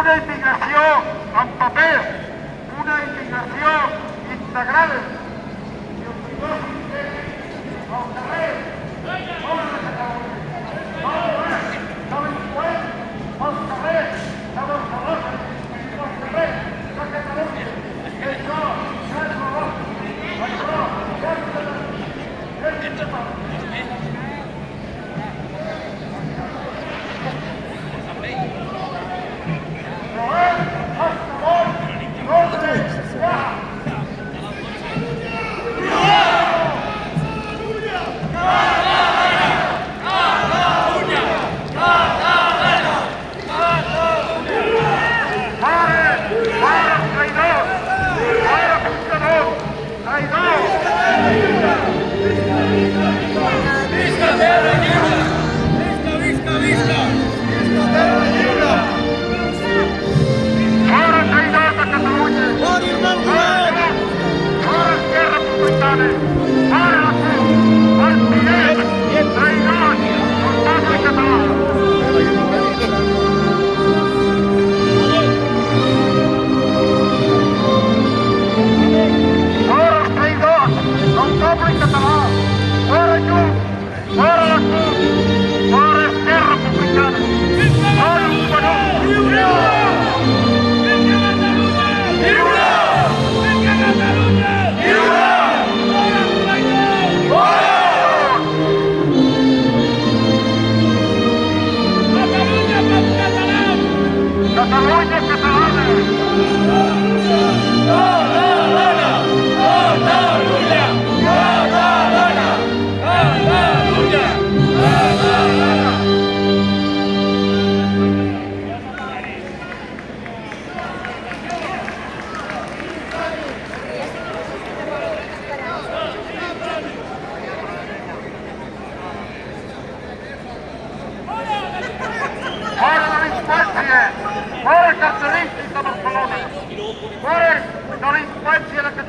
una immigració amb papers, una immigració integral. I els millors intents al carrer, fora de Catalunya. No res, delinqüents als carrers de Barcelona, als carrers de Catalunya. I això ja és la vostra. Això ja és la nostra. Fora carceristes de Barcelona! Fora delinqüència de Catalunya!